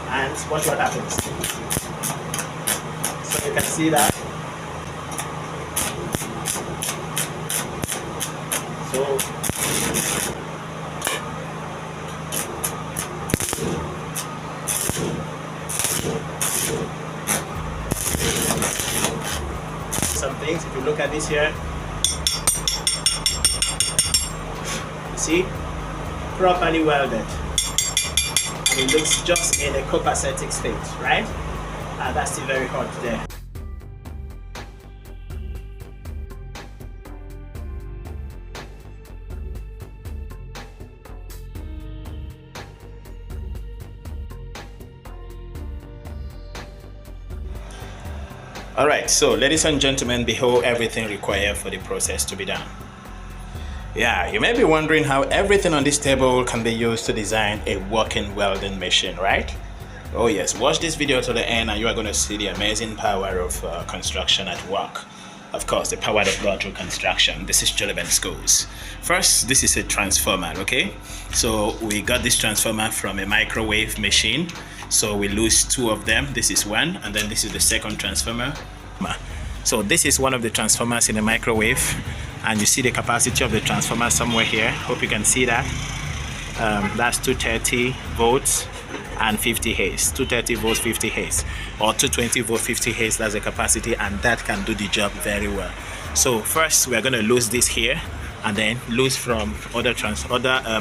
And watch what happens. So you can see that. So some things, if you look at this here, you see, properly welded. And it looks just in a copacetic state, right? And that's still very hot there. Alright, so ladies and gentlemen, behold everything required for the process to be done. Yeah, you may be wondering how everything on this table can be used to design a working welding machine, right? Oh yes, watch this video to the end and you are going to see the amazing power of construction at work. Of course, the power of God through construction. This is Jolibent Schools. First, this is a transformer, okay? So we got this transformer from a microwave machine. So we lose two of them. This is one, and then this is the second transformer. So this is one of the transformers in the microwave, and you see the capacity of the transformer somewhere here. Hope you can see that. That's 230 volts and 50 Hz. 230 volts, 50 Hz, or 220 volt, 50 Hz. That's the capacity, and that can do the job very well. So first, we are going to lose this here, and then lose from other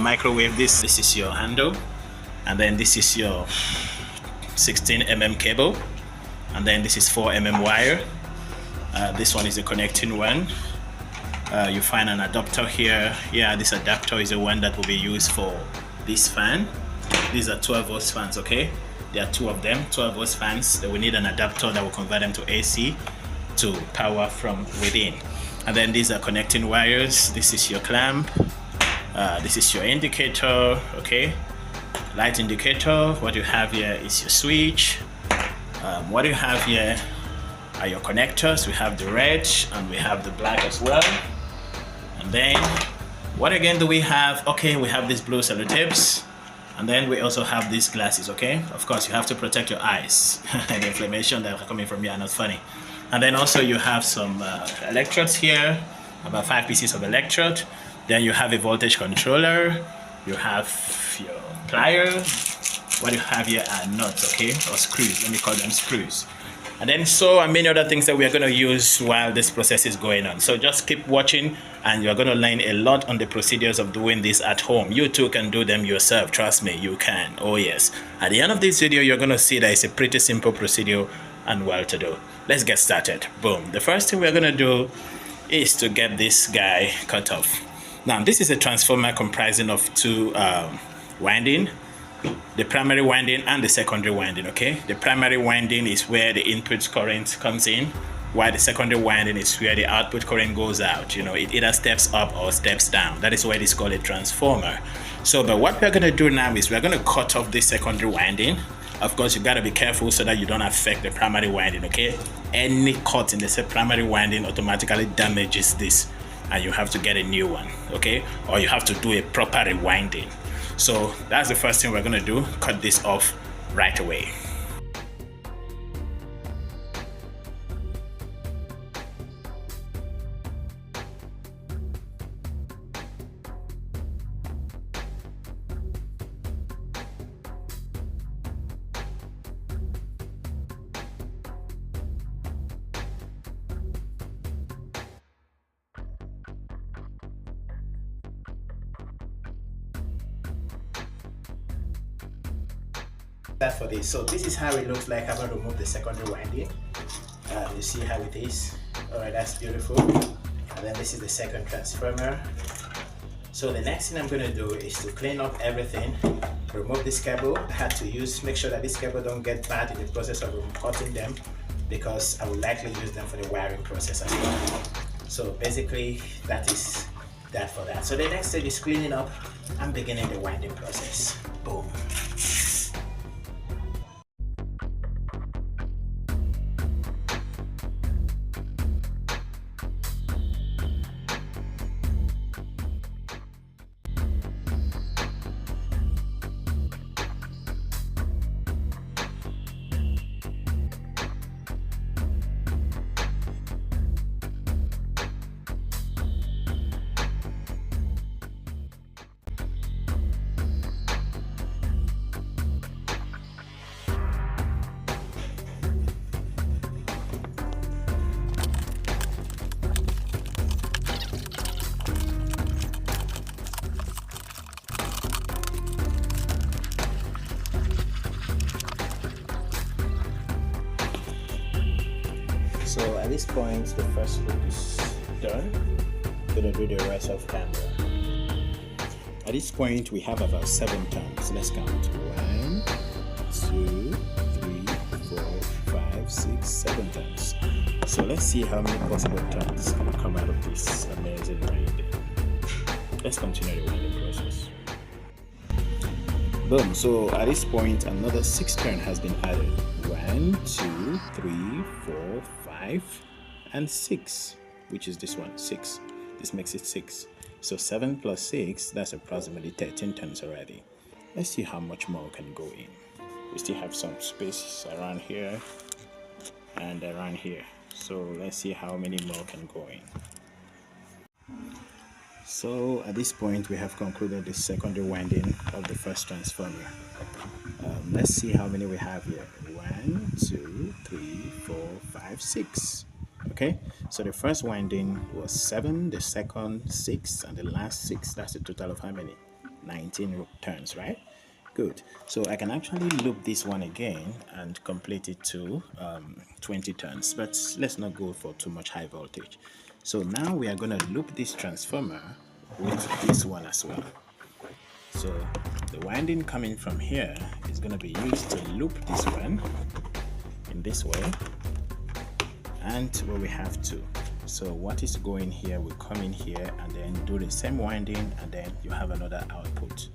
microwave. This is your handle, and then this is your 16 mm cable, and then this is 4 mm wire. This one is the connecting one. You find an adapter here. Yeah, this adapter is the one that will be used for this fan. These are 12 volts fans, okay? There are two of them, 12 volts fans. We need an adapter that will convert them to AC to power from within. And then these are connecting wires. This is your clamp. This is your indicator, okay? Light indicator. What you have here is your switch. What you have here are your connectors. We have the red and we have the black as well. And then what again do we have? Okay, we have these blue sellotapes, and then we also have these glasses, okay? Of course, you have to protect your eyes. The inflammation that are coming from here are not funny. And then also you have some electrodes here, about 5 pieces of electrode. Then you have a voltage controller. You have your pliers. What you have here are nuts, okay, or screws. Let me call them screws. And then so many other things that we are going to use while this process is going on. So just keep watching, and you're going to learn a lot on the procedures of doing this at home. You too can do them yourself. Trust me, you can. Oh yes. At the end of this video, you're going to see that it's a pretty simple procedure and well to do. Let's get started. Boom. The first thing we're going to do is to get this guy cut off. Now, this is a transformer comprising of two winding, the primary winding and the secondary winding, okay? The primary winding is where the input current comes in, while the secondary winding is where the output current goes out. You know, it either steps up or steps down. That is why it is called a transformer. So, but what we're going to do now is we're going to cut off the secondary winding. Of course, you got to be careful so that you don't affect the primary winding, okay? Any cut in the primary winding automatically damages this, and you have to get a new one, okay? Or you have to do a proper rewinding. So that's the first thing we're going to do, cut this off right away. That for this. So this is how it looks like. I'm going to remove the secondary winding. You see how it is. Alright, that's beautiful. And then this is the second transformer. So the next thing I'm going to do is to clean up everything, remove this cable. I had to make sure that this cable don't get bad in the process of cutting them, because I will likely use them for the wiring process as well. So basically that is that for that. So the next stage is cleaning up and beginning the winding process. Boom. So at this point, the first loop is done. Gonna do the rest of camera. At this point, we have about 7 turns. Let's count. 1, 2, 3, 4, 5, 6, 7 turns. So let's see how many possible turns can come out of this amazing winding. Let's continue the winding process. Boom. So at this point, another 6 turns has been added. 1, 2, 3, 4, 5, and 6, which is this one, 6. This makes it 6. So 7 plus 6, that's approximately 13 turns already. Let's see how much more can go in. We still have some space around here and around here. So let's see how many more can go in. So at this point, we have concluded the secondary winding of the first transformer. Let's see how many we have here. 1, 2, 3, 4, 5, 6. Okay, so the first winding was 7, the second 6, and the last 6. That's a total of how many? 19 turns, right? Good. So I can actually loop this one again and complete it to 20 turns, but let's not go for too much high voltage. So now we are going to loop this transformer with this one as well. So the winding coming from here is going to be used to loop this one in this way, and where we have to. So what is going here will come in here and then do the same winding, and then you have another output.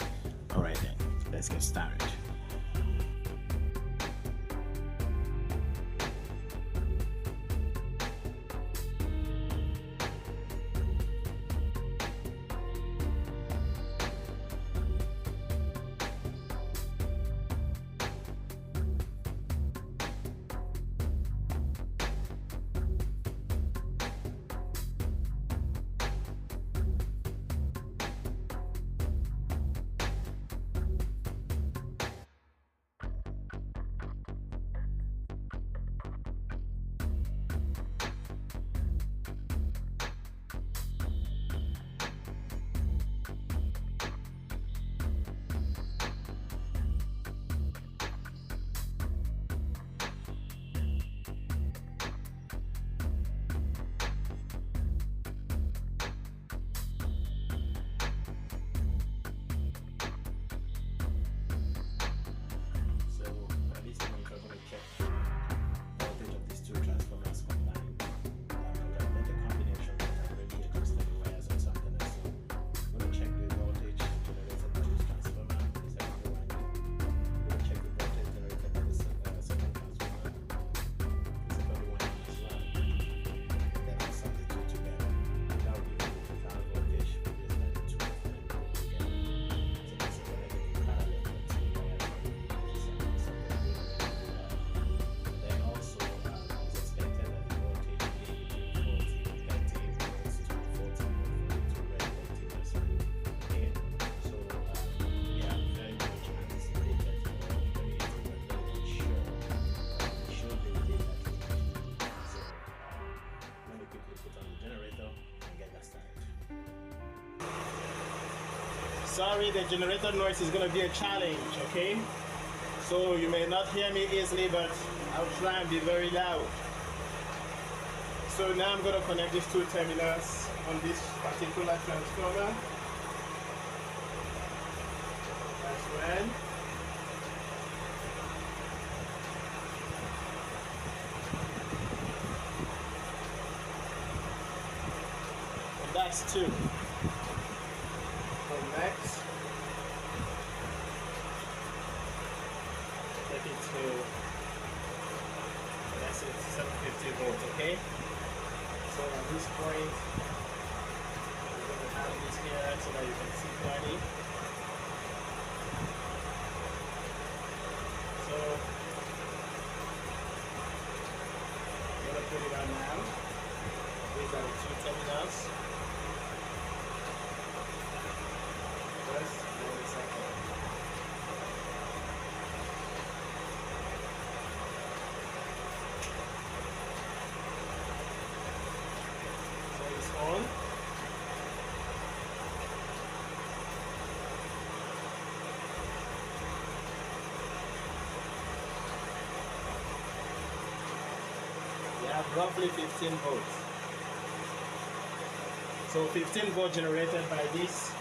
Alright then, let's get started. Sorry, the generator noise is going to be a challenge, okay? So you may not hear me easily, but I'll try and be very loud. So now I'm going to connect these 2 terminals on this particular transformer. That's one. And that's 2. Next, take it to, that's it, 750 volts, okay? So at this point, we're going to have this here so that you can see clearly. So, I'm going to put it on now. These are the 2 terminals. First, and the second. So it's on. We have roughly 15 volts. So 15 volts generated by this.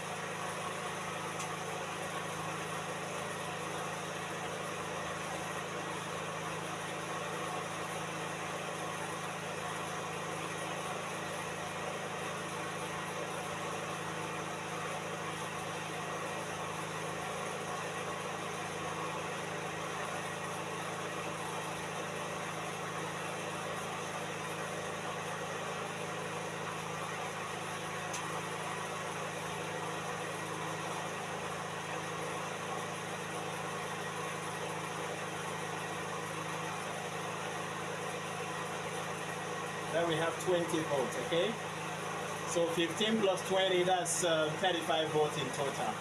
Then we have 20 volts, okay? So 15 plus 20, that's 35 volts in total.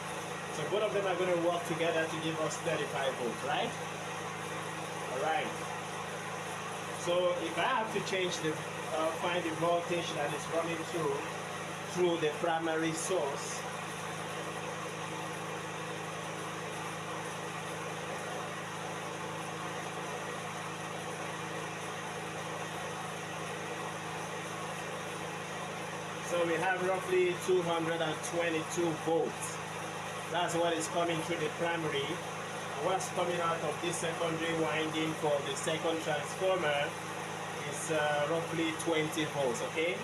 So both of them are going to work together to give us 35 volts, right? All right. So if I have to change the, find the voltage that is running through the primary source, so we have roughly 222 volts. That's what is coming through the primary. And what's coming out of this secondary winding for the second transformer is roughly 20 volts, okay?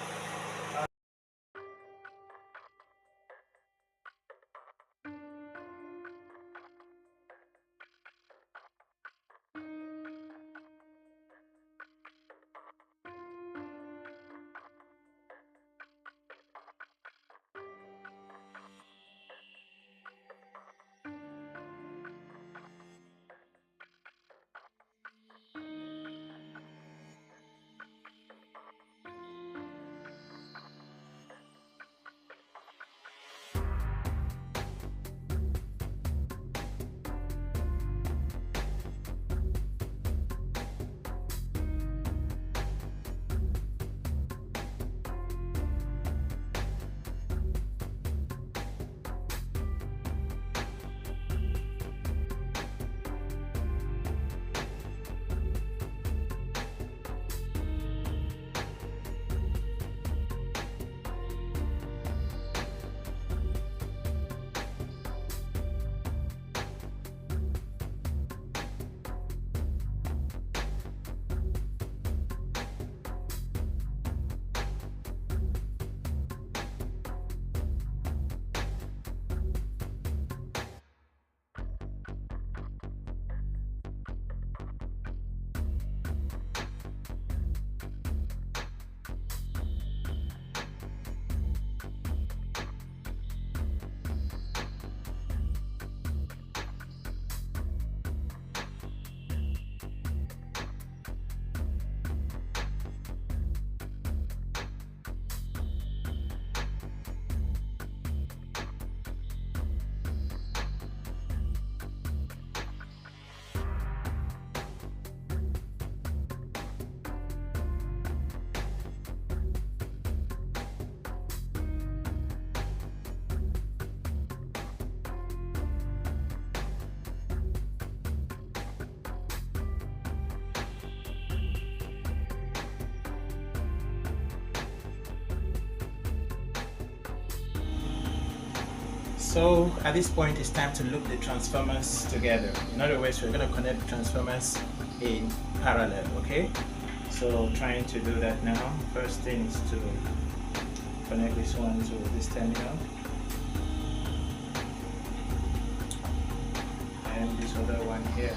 So at this point it's time to loop the transformers together. In other words, we're going to connect the transformers in parallel, okay? So trying to do that now. First thing is to connect this one to this terminal. And this other one here.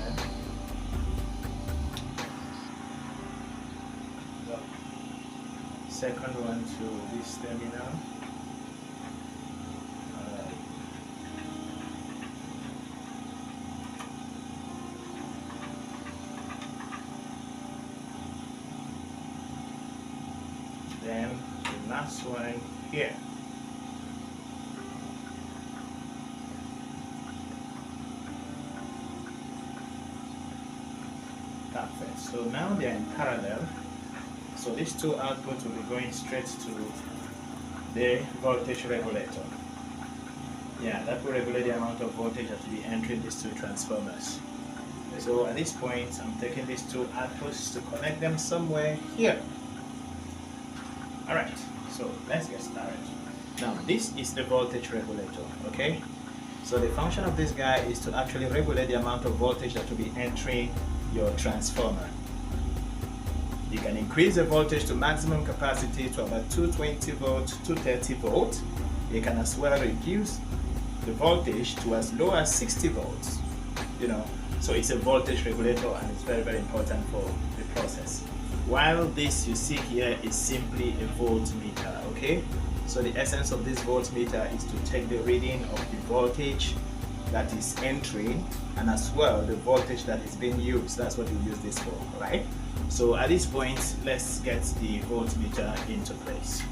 The second one to this terminal. Then the last one here. Perfect. So now they are in parallel. So these two outputs will be going straight to the voltage regulator. Yeah, that will regulate the amount of voltage that will be entering these two transformers. So at this point, I'm taking these two outputs to connect them somewhere here. All right, so let's get started. Now, this is the voltage regulator, okay? So the function of this guy is to actually regulate the amount of voltage that will be entering your transformer. You can increase the voltage to maximum capacity to about 220 volts, 230 volts. You can as well reduce the voltage to as low as 60 volts, so it's a voltage regulator, and it's very, very important for the process. While this you see here is simply a voltmeter, okay? So the essence of this voltmeter is to take the reading of the voltage that is entering, and as well the voltage that is being used. That's what you use this for, right? So at this point, let's get the voltmeter into place.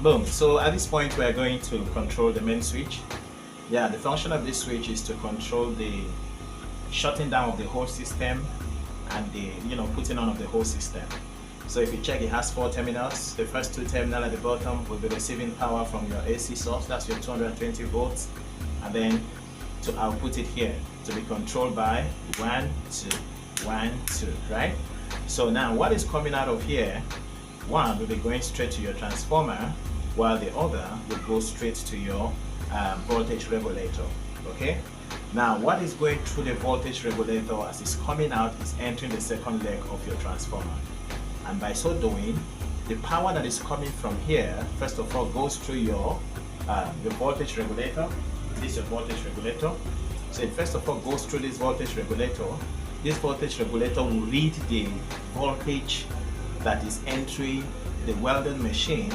Boom. So at this point, we are going to control the main switch. Yeah, the function of this switch is to control the shutting down of the whole system and the putting on of the whole system. So if you check, it has 4 terminals. The first 2 terminals at the bottom will be receiving power from your AC source. That's your 220 volts, and then to output it here to be controlled by 1, 2, 1, 2, right? So now what is coming out of here, one will be going straight to your transformer, while the other will go straight to your voltage regulator, okay? Now what is going through the voltage regulator as it's coming out is entering the second leg of your transformer, and by so doing, the power that is coming from here first of all goes through your voltage regulator. This is your voltage regulator. So it first of all goes through this voltage regulator. This voltage regulator will read the voltage that is entering the welding machine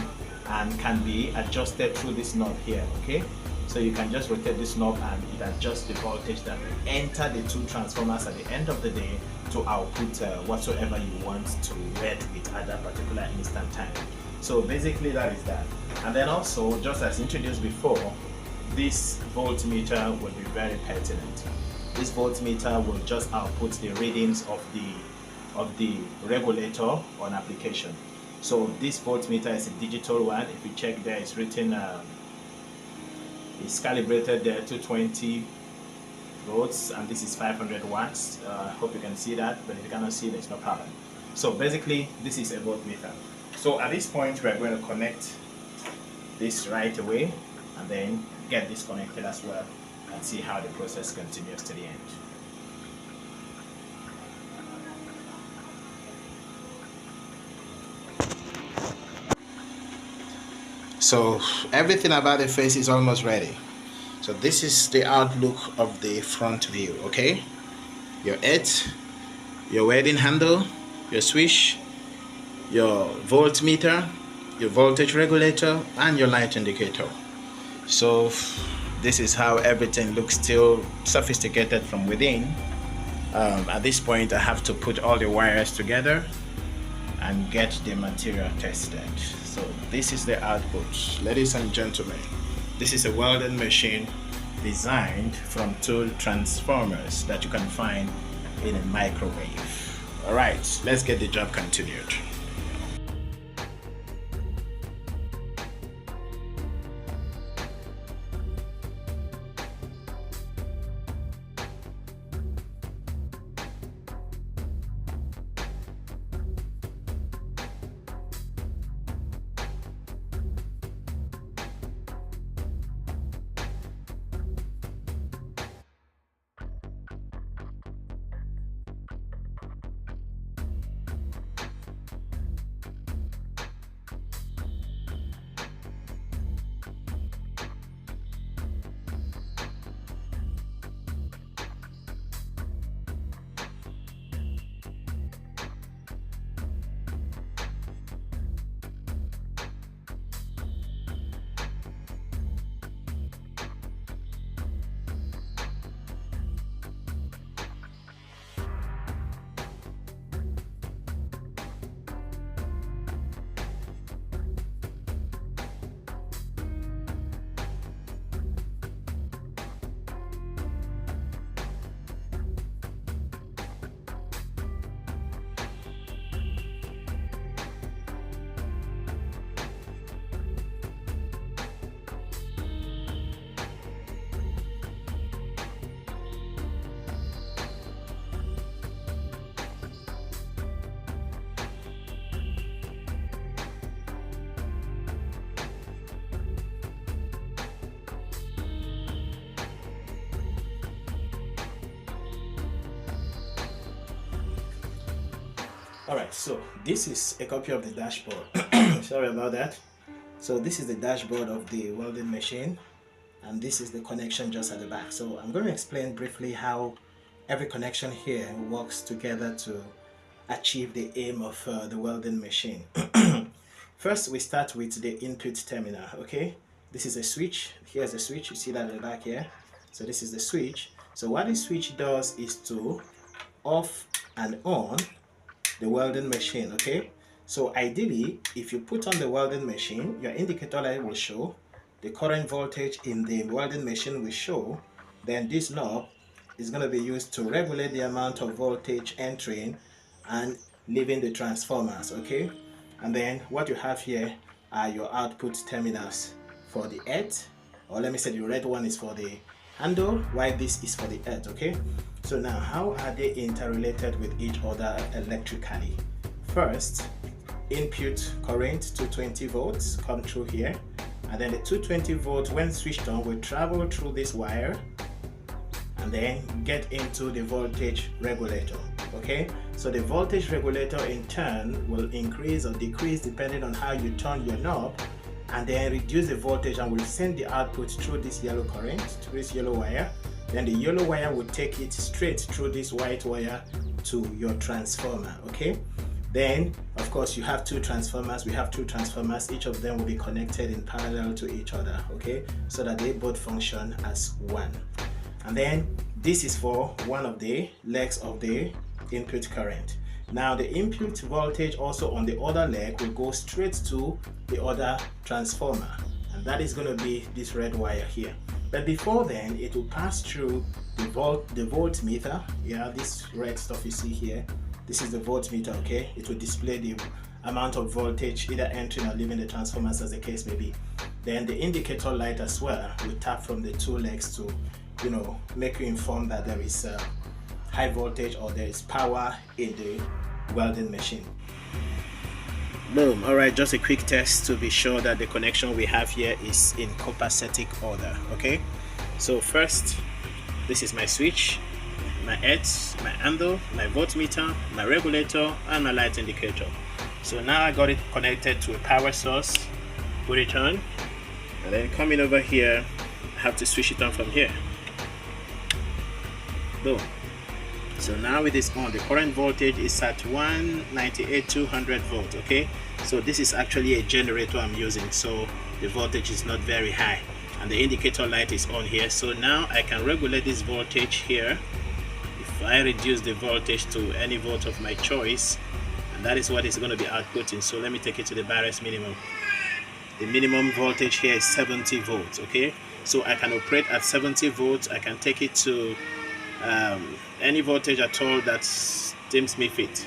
and can be adjusted through this knob here, okay? So you can just rotate this knob and it adjusts the voltage that will enter the 2 transformers at the end of the day to output whatsoever you want to read with at that particular instant time. So basically that is that. And then also, just as introduced before, this voltmeter will be very pertinent. This voltmeter will just output the readings of the regulator on application. So this voltmeter is a digital one. If you check there, it's written, it's calibrated there to 20 volts, and this is 500 watts. Hope you can see that, but if you cannot see it, it's no problem. So basically, this is a voltmeter. So at this point, we're going to connect this right away, and then get this connected as well, and see how the process continues to the end. So everything about the face is almost ready. So this is the outlook of the front view, okay? Your edge, your welding handle, your switch, your voltmeter, your voltage regulator, and your light indicator. So this is how everything looks, still sophisticated from within. At this point, I have to put all the wires together and get the material tested. So this is the output, ladies and gentlemen. This is a welding machine designed from 2 transformers that you can find in a microwave. All right, let's get the job continued. Alright, so this is a copy of the dashboard. Sorry about that. So this is the dashboard of the welding machine, and this is the connection just at the back. So I'm going to explain briefly how every connection here works together to achieve the aim of the welding machine. First, we start with the input terminal. Okay, this is a switch. Here's a switch, you see that at the back here. So this is the switch. So what this switch does is to off and on the welding machine. Okay, so ideally, if you put on the welding machine, your indicator light will show, the current voltage in the welding machine will show, then this knob is going to be used to regulate the amount of voltage entering and leaving the transformers. Okay, and then what you have here are your output terminals for the earth, or let me say the red one is for the handle, while this is for the earth. Okay, so now how are they interrelated with each other electrically? First, input current 220 volts come through here, and then the 220 volts when switched on will travel through this wire and then get into the voltage regulator. Okay, so the voltage regulator in turn will increase or decrease depending on how you turn your knob, and then reduce the voltage and will send the output through this yellow current, through this yellow wire. Then the yellow wire will take it straight through this white wire to your transformer. Okay, then of course you have two transformers. We have two transformers, each of them will be connected in parallel to each other. Okay, so that they both function as one. And then this is for one of the legs of the input current. Now the input voltage also on the other leg will go straight to the other transformer, and that is going to be this red wire here. But before then, it will pass through the voltmeter. Yeah, this red stuff you see here, this is the voltmeter. Okay, it will display the amount of voltage either entering or leaving the transformers, as the case may be. Then the indicator light as well will tap from the two legs to, you know, make you informed that there is high voltage or there is power in the welding machine. Boom. All right, just a quick test to be sure that the connection we have here is in copacetic order. Okay, so first, this is my switch, my earth, my handle, my voltmeter, my regulator, and my light indicator. So now I got it connected to a power source, put it on, and then coming over here, I have to switch it on from here. Boom. So now it is on. The current voltage is at 198,200 volt. Okay, so this is actually a generator I'm using, so the voltage is not very high, and the indicator light is on here. So now I can regulate this voltage here if I reduce the voltage to any volt of my choice, and that is what it's going to be outputting. So let me take it to the barest minimum. The minimum voltage here is 70 volts. Okay, so I can operate at 70 volts. I can take it to any voltage at all that deems me fit.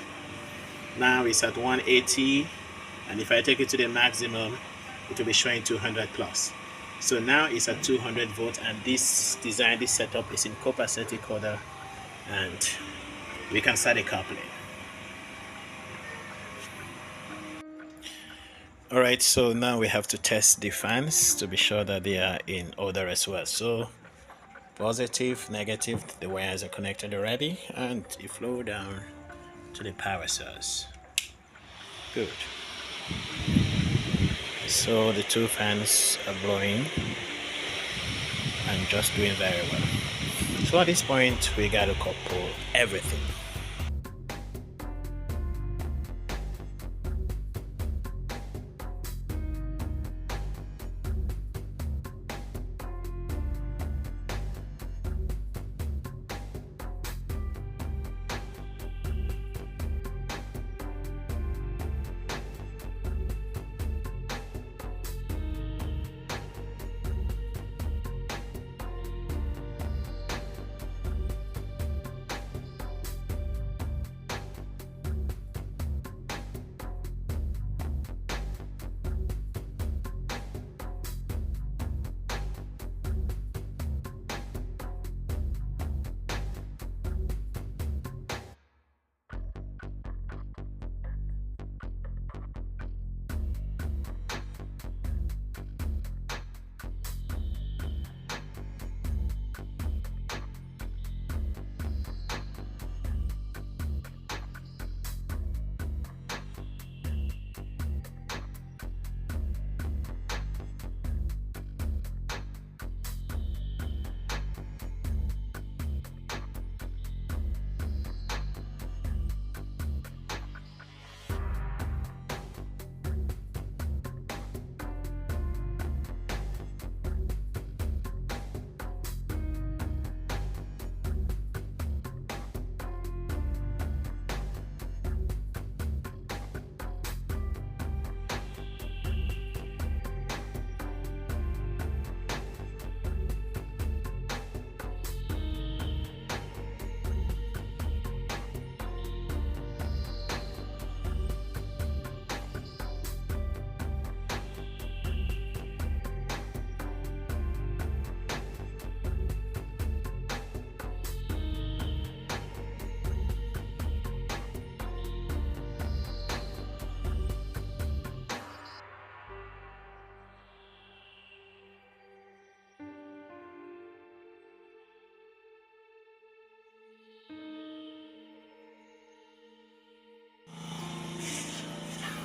Now it's at 180, and if I take it to the maximum, it will be showing 200 plus. So now it's at 200 volts, and this design, this setup is in copacetic order, and we can start decoupling. Alright, so now we have to test the fans to be sure that they are in order as well. So positive, negative, the wires are connected already, and you flow down to the power source. Good. So the two fans are blowing and just doing very well. So at this point, we got to couple everything.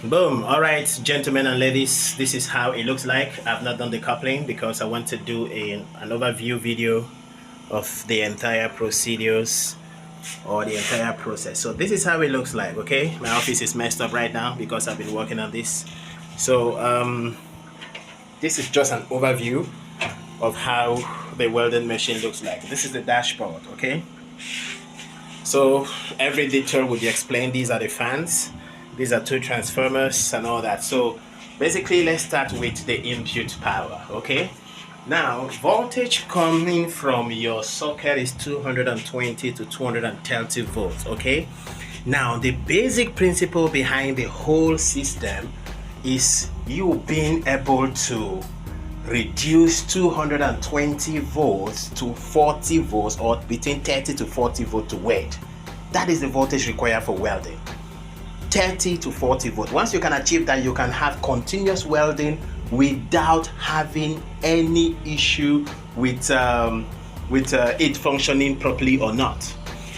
Boom. All right, gentlemen and ladies, this is how it looks like. I've not done the coupling because I want to do an overview video of the entire procedures or the entire process. So this is how it looks like. Okay, my office is messed up right now because I've been working on this. So this is just an overview of how the welding machine looks like. This is the dashboard. Okay, so every detail will be explained. These are the fans, these are 2 transformers and all that. So basically, let's start with the input power. Okay, now voltage coming from your socket is 220 to 230 volts. Okay, now the basic principle behind the whole system is you being able to reduce 220 volts to 40 volts, or between 30 to 40 volts to weld. That is the voltage required for welding, 30 to 40 volts. Once you can achieve that, you can have continuous welding without having any issue with it functioning properly or not.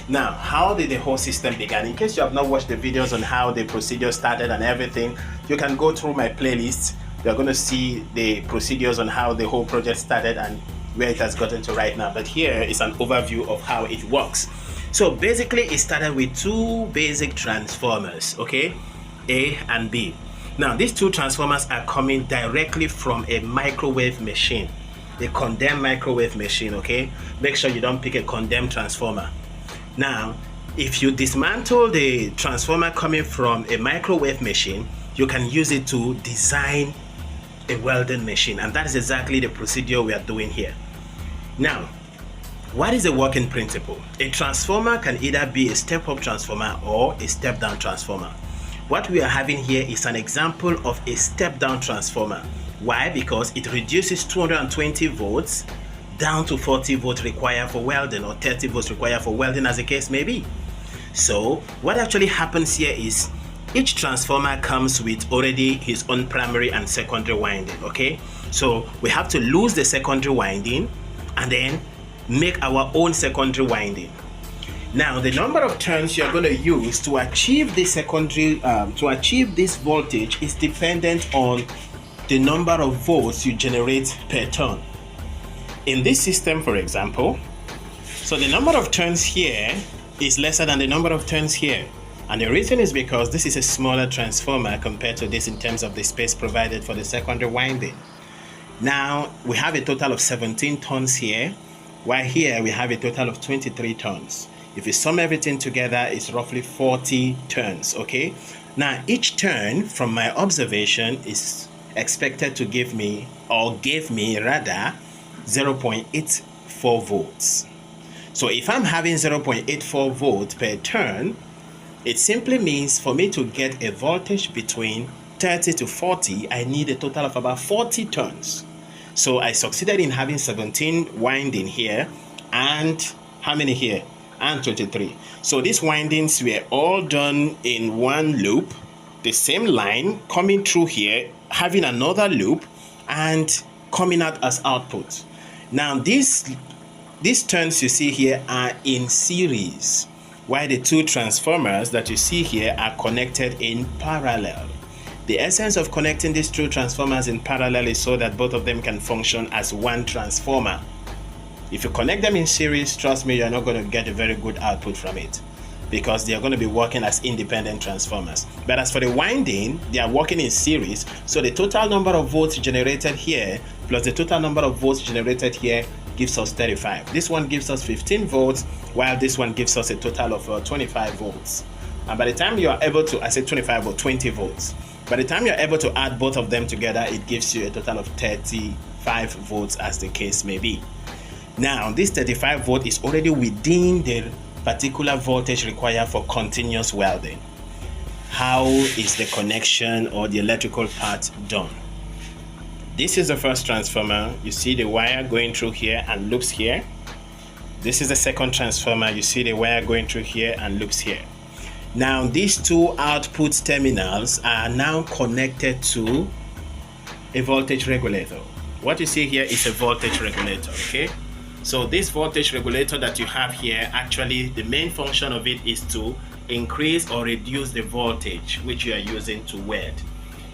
Now, how did the whole system begin? In case you have not watched the videos on how the procedure started and everything, you can go through my playlist. You're going to see the procedures on how the whole project started and where it has gotten to right now. But here is an overview of how it works. So basically, it started with 2 basic transformers, okay, A and B. Now, these 2 transformers are coming directly from a microwave machine, a condemned microwave machine, okay? Make sure you don't pick a condemned transformer. Now, if you dismantle the transformer coming from a microwave machine, you can use it to design a welding machine, and that is exactly the procedure we are doing here. Now, what is the working principle? A transformer can either be a step-up transformer or a step-down transformer. What we are having here is an example of a step-down transformer. Why? Because it reduces 220 volts down to 40 volts required for welding, or 30 volts required for welding, as the case may be. So what actually happens here is each transformer comes with already his own primary and secondary winding. Okay, so we have to lose the secondary winding and then make our own secondary winding. Now, the number of turns you're going to use to achieve this secondary to achieve this voltage is dependent on the number of volts you generate per turn. In this system, for example, so the number of turns here is lesser than the number of turns here. And the reason is because this is a smaller transformer compared to this in terms of the space provided for the secondary winding. Now, we have a total of 17 turns here, while here we have a total of 23 turns. If you sum everything together, it's roughly 40 turns, okay? Now, each turn, from my observation, is expected to give me, or gave me rather, 0.84 volts. So if I'm having 0.84 volts per turn, it simply means for me to get a voltage between 30 to 40, I need a total of about 40 turns. So I succeeded in having 17 winding here, and how many here? And 23. So these windings were all done in one loop, the same line coming through here, having another loop, and coming out as output. Now these turns you see here are in series, while the 2 transformers that you see here are connected in parallel. The essence of connecting these 2 transformers in parallel is so that both of them can function as one transformer. If you connect them in series, trust me, you're not going to get a very good output from it, because they are going to be working as independent transformers. But as for the winding, they are working in series, so the total number of volts generated here plus the total number of volts generated here gives us 35. This one gives us 15 volts, while this one gives us a total of 25 volts. And by the time you are able to, I say 25 or 20 volts, by the time you're able to add both of them together, it gives you a total of 35 volts, as the case may be. Now, this 35 volt is already within the particular voltage required for continuous welding. How is the connection or the electrical part done? This is the first transformer. You see the wire going through here and loops here. This is the second transformer. You see the wire going through here and loops here. Now, these 2 output terminals are now connected to a voltage regulator. What you see here is a voltage regulator, okay? So this voltage regulator that you have here, actually the main function of it is to increase or reduce the voltage which you are using to weld.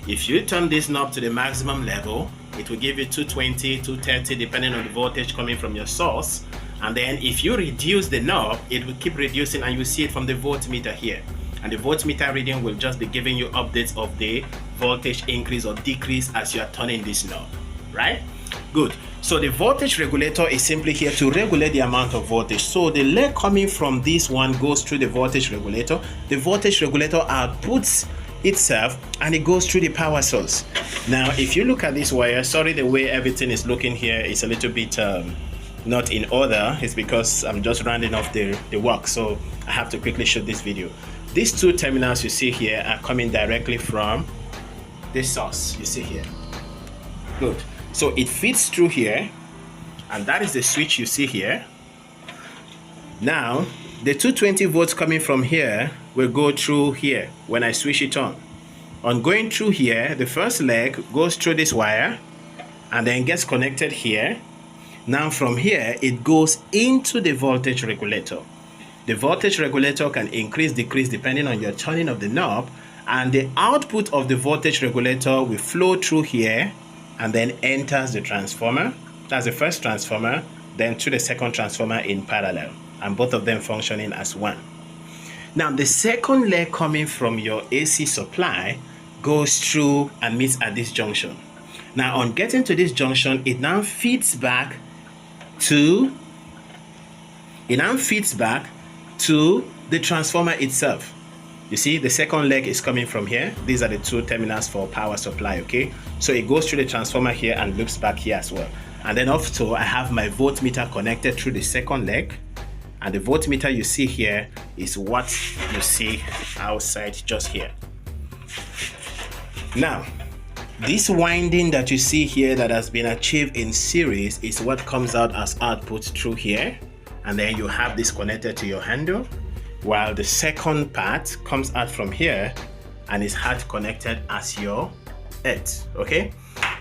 If you turn this knob to the maximum level, it will give you 220, 230 depending on the voltage coming from your source. And then if you reduce the knob, it will keep reducing, and you see it from the voltmeter here. And the voltmeter reading will just be giving you updates of the voltage increase or decrease as you are turning this knob, right? Good. So the voltage regulator is simply here to regulate the amount of voltage. So the leg coming from this one goes through the voltage regulator. The voltage regulator outputs itself and it goes through the power source. Now if you look at this wire, sorry the way everything is looking here is a little bit not in order. It's because I'm just rounding off the work, so I have to quickly shoot this video. These two terminals you see here are coming directly from this source you see here. Good. So it feeds through here, and that is the switch you see here. Now the 220 volts coming from here will go through here when I switch it on. On going through here, the first leg goes through this wire and then gets connected here. Now from here it goes into the voltage regulator. The voltage regulator can increase, decrease depending on your turning of the knob, and the output of the voltage regulator will flow through here and then enters the transformer. That's the first transformer, then to the second transformer in parallel, and both of them functioning as one. Now the second leg coming from your AC supply goes through and meets at this junction. Now on getting to this junction, it now feeds back to the transformer itself. You see, the second leg is coming from here. These are the two terminals for power supply, okay? So it goes through the transformer here and loops back here as well. And then also I have my voltmeter connected through the second leg. And the voltmeter you see here is what you see outside just here. Now, this winding that you see here that has been achieved in series is what comes out as output through here. And then you have this connected to your handle, while the second part comes out from here and is hard connected as your earth, okay?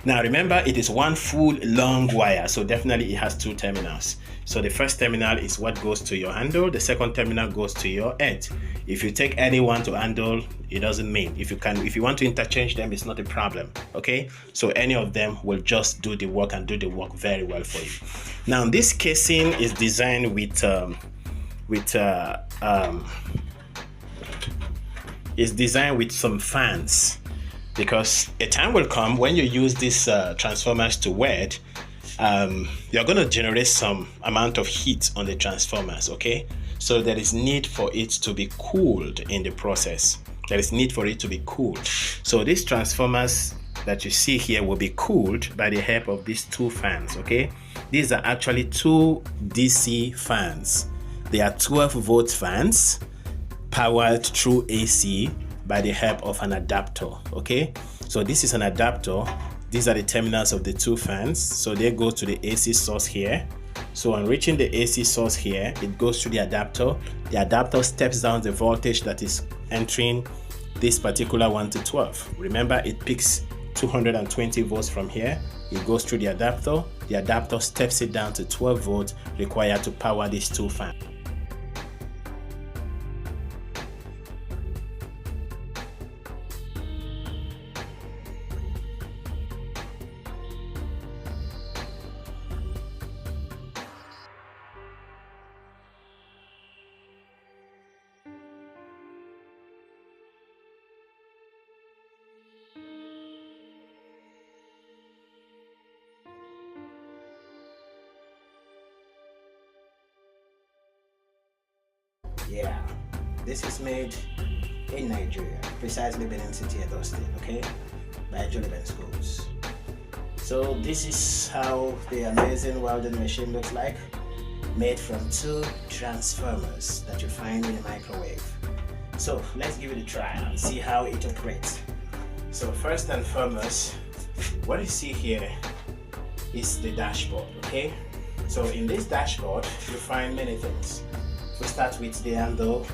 Now remember, it is one full long wire, so definitely it has two terminals. So the first terminal is what goes to your handle, the second terminal goes to your earth. If you take any one to handle, it doesn't mean. If you want to interchange them, it's not a problem, okay? So any of them will just do the work and do the work very well for you. Now this casing is designed with some fans, because a time will come when you use these transformers to weld, you're going to generate some amount of heat on the transformers, okay? So there is need for it to be cooled in the process. There is need for it to be cooled. So these transformers that you see here will be cooled by the help of these two fans, okay? These are actually two DC fans. They are 12 volt fans powered through AC by the help of an adapter, okay? So this is an adapter. These are the terminals of the two fans. So they go to the AC source here. So on reaching the AC source here, it goes to the adapter. The adapter steps down the voltage that is entering this particular 1 to 12. Remember, it picks 220 volts from here. It goes through the adapter. The adapter steps it down to 12 volts required to power these two fans. Yeah, this is made in Nigeria, precisely Benin City, Edo State, okay, by Joliben Schools. So this is how the amazing welding machine looks like, made from two transformers that you find in a microwave. So let's give it a try and see how it operates. So first and foremost, what you see here is the dashboard, okay? So in this dashboard, you find many things. We start with the handle.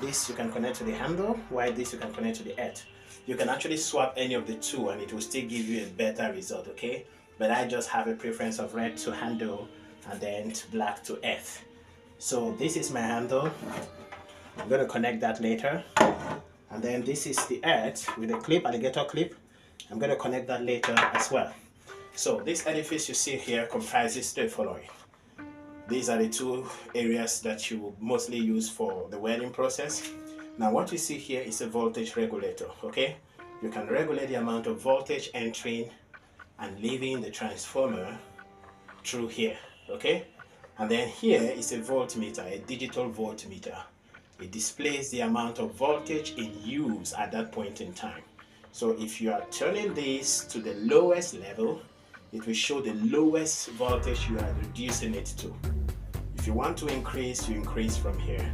This you can connect to the handle, while this you can connect to the earth. You can actually swap any of the two and it will still give you a better result, okay? But I just have a preference of red to handle and then black to earth. So this is my handle. I'm going to connect that later. And then this is the earth with a clip, alligator clip. I'm going to connect that later as well. So this edifice you see here comprises the following. These are the two areas that you mostly use for the welding process. Now what you see here is a voltage regulator, okay? You can regulate the amount of voltage entering and leaving the transformer through here, okay? And then here is a voltmeter, a digital voltmeter. It displays the amount of voltage in use at that point in time. So if you are turning this to the lowest level, it will show the lowest voltage you are reducing it to. If you want to increase, you increase from here.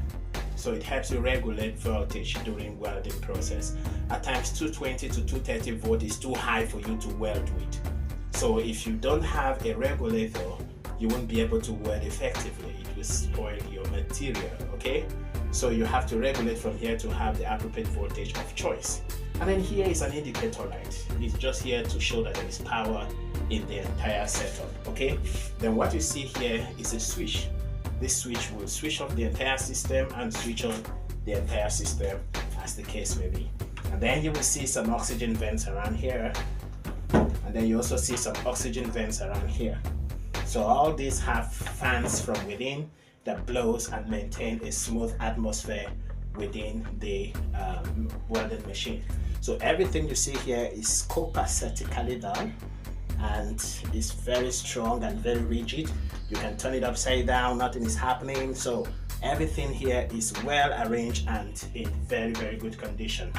So it helps you regulate voltage during welding process. At times 220 to 230 volt is too high for you to weld with. So if you don't have a regulator, you won't be able to weld effectively. It will spoil your material, okay? So you have to regulate from here to have the appropriate voltage of choice. And then here is an indicator light. It's just here to show that there is power in the entire setup, okay? Then what you see here is a switch. This switch will switch off the entire system and switch on the entire system, as the case may be. And then you will see some oxygen vents around here. And then you also see some oxygen vents around here. So all these have fans from within that blows and maintain a smooth atmosphere within the welding machine. So everything you see here is copacetically done and is very strong and very rigid. You can turn it upside down, nothing is happening. So everything here is well arranged and in very, very good condition.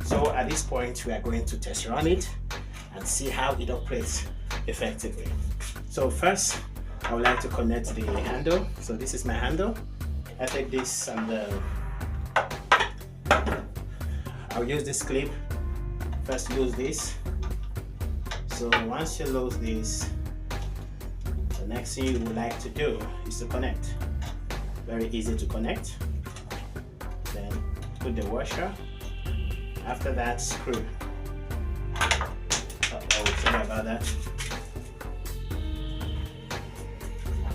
So at this point, we are going to test run it and see how it operates effectively. So first, I would like to connect the handle. So this is my handle. I take this and I'll use this clip. First lose this. So once you lose this, the next thing you would like to do is to connect. Very easy to connect. Then put the washer. After that, screw. Sorry about that.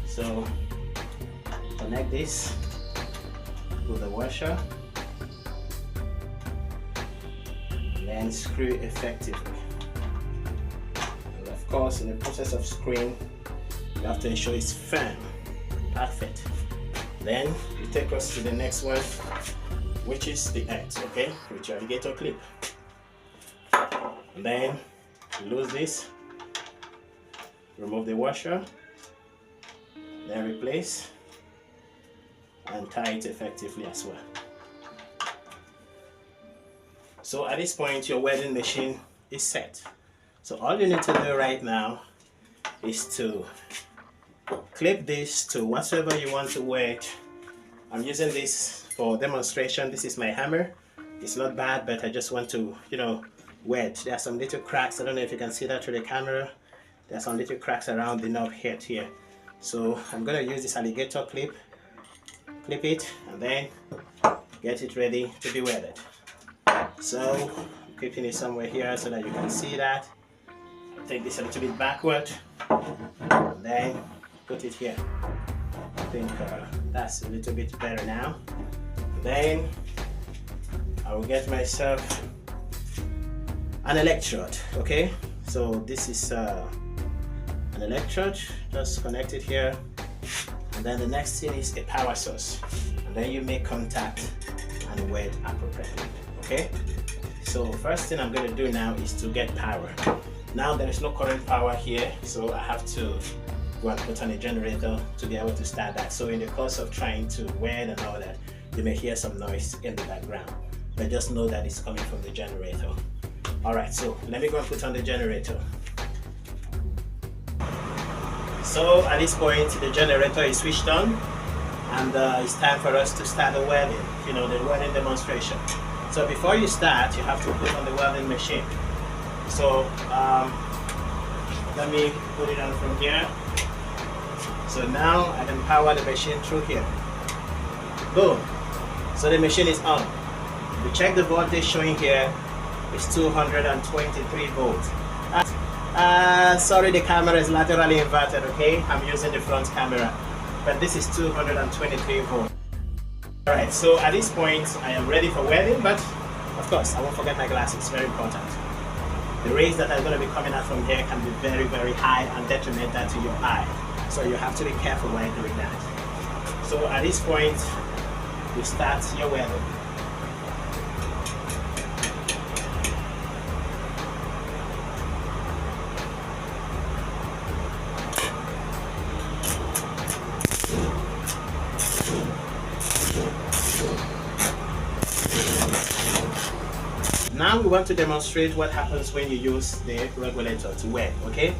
So connect this to the washer and then screw effectively. And of course, in the process of screwing, you have to ensure it's firm. Perfect. Then you take us to the next one, which is the edge, okay, with your alligator clip. And then lose this, remove the washer, then replace and tie it effectively as well. So at this point, your welding machine is set. So all you need to do right now is to clip this to whatever you want to weld. I'm using this for demonstration. This is my hammer. It's not bad, but I just want to, weld. There are some little cracks. I don't know if you can see that through the camera. There are some little cracks around the knob head here. So I'm going to use this alligator clip, clip it, and then get it ready to be welded. So I'm keeping it somewhere here so that you can see that. Take this a little bit backward, and then put it here. I think that's a little bit better now. And then I will get myself an electrode, okay? So this is an electrode, just connect it here. And then the next thing is a power source. And then you make contact and weld appropriately, okay? So first thing I'm going to do now is to get power. Now there is no current power here, so I have to go and put on a generator to be able to start that. So in the course of trying to weld and all that, you may hear some noise in the background, but just know that it's coming from the generator. Alright, so let me go and put on the generator. So at this point, the generator is switched on, and it's time for us to start the welding, the welding demonstration. So before you start, you have to put on the welding machine. So let me put it on from here. So now I can power the machine through here. Boom. So the machine is on. We check the voltage showing here. It's 223 volts. Sorry, the camera is laterally inverted, okay? I'm using the front camera, but this is 223 volts. Alright, so at this point, I am ready for welding, but of course, I won't forget my glasses, very important. The rays that are going to be coming out from here can be very, very high and detrimental to your eye. So you have to be careful while doing that. So at this point, you start your welding. Now we want to demonstrate what happens when you use the regulator to weld, okay?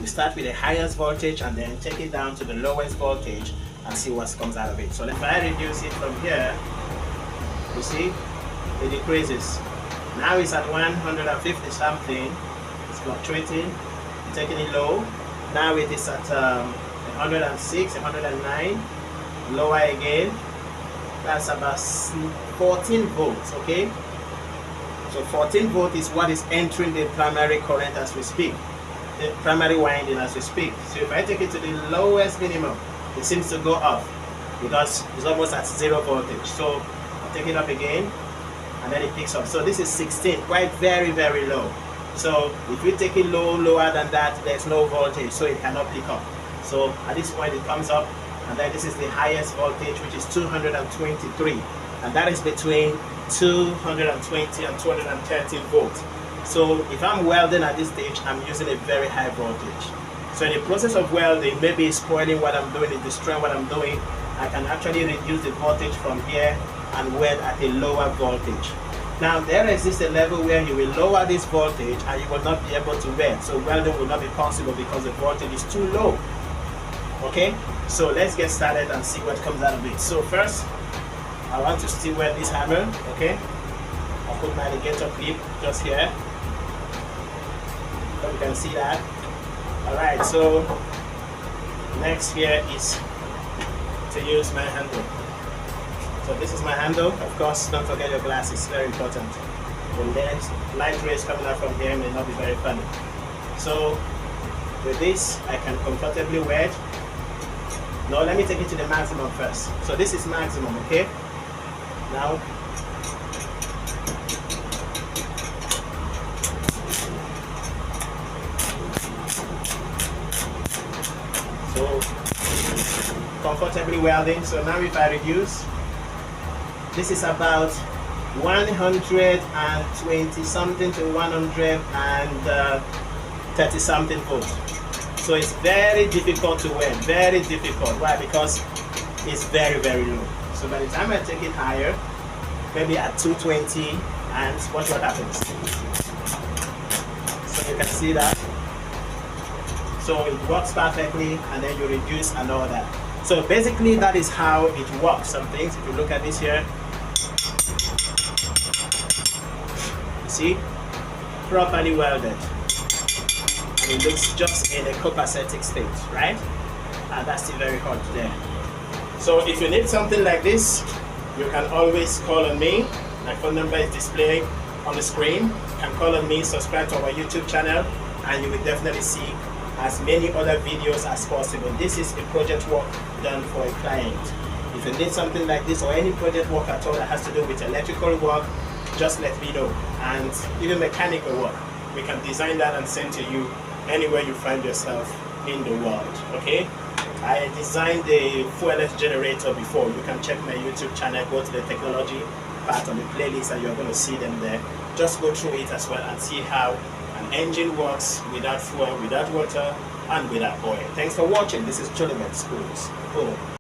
You start with the highest voltage and then take it down to the lowest voltage and see what comes out of it. So if I reduce it from here, you see, it decreases. Now it's at 150 something, it's fluctuating, taking it low. Now it is at 106, 109, lower again. That's about 14 volts, okay? So 14 volts is what is entering the primary current as we speak, the primary winding as we speak. So if I take it to the lowest minimum, it seems to go up because it's almost at 0 voltage. So I take it up again and then it picks up. So this is 16, quite very, very low. So if you take it lower than that, there's no voltage, so it cannot pick up. So at this point it comes up, and then this is the highest voltage, which is 223, and that is between 220 and 230 volts. So if I'm welding at this stage, I'm using a very high voltage. So in the process of welding, maybe it's spoiling what I'm doing, it's destroying what I'm doing, I can actually reduce the voltage from here and weld at a lower voltage. Now there exists a level where you will lower this voltage and you will not be able to weld. So welding will not be possible because the voltage is too low. Okay, so let's get started and see what comes out of it. So first, I want to still weld this hammer, okay? I'll put my alligator clip just here. So you can see that. Alright, so next here is to use my handle. So this is my handle. Of course, don't forget your glasses, very important. And then light rays coming out from here may not be very funny. So with this, I can comfortably weld. No, let me take it to the maximum first. So this is maximum, okay? Now, so comfortably welding. So now if I reduce, this is about 120 something to 130 something volts. So it's very difficult to weld, very difficult. Why? Because it's very, very low. So by the time I take it higher, maybe at 220, and watch what happens. So you can see that. So it works perfectly, and then you reduce and all that. So basically that is how it works. Some things, if you look at this here, you see, properly welded. And it looks just in a copacetic state, right? And that's still very hot there. So if you need something like this, you can always call on me. My phone number is displaying on the screen. You can call on me, subscribe to our YouTube channel, and you will definitely see as many other videos as possible. This is a project work done for a client. If you need something like this or any project work at all that has to do with electrical work, just let me know. And even mechanical work, we can design that and send to you anywhere you find yourself in the world, okay? I designed the fuelless generator before. You can check my YouTube channel, go to the technology part of the playlist and you're going to see them there. Just go through it as well and see how an engine works without fuel, without water, and without oil. Thanks for watching. This is Cholimet Schools. Boom.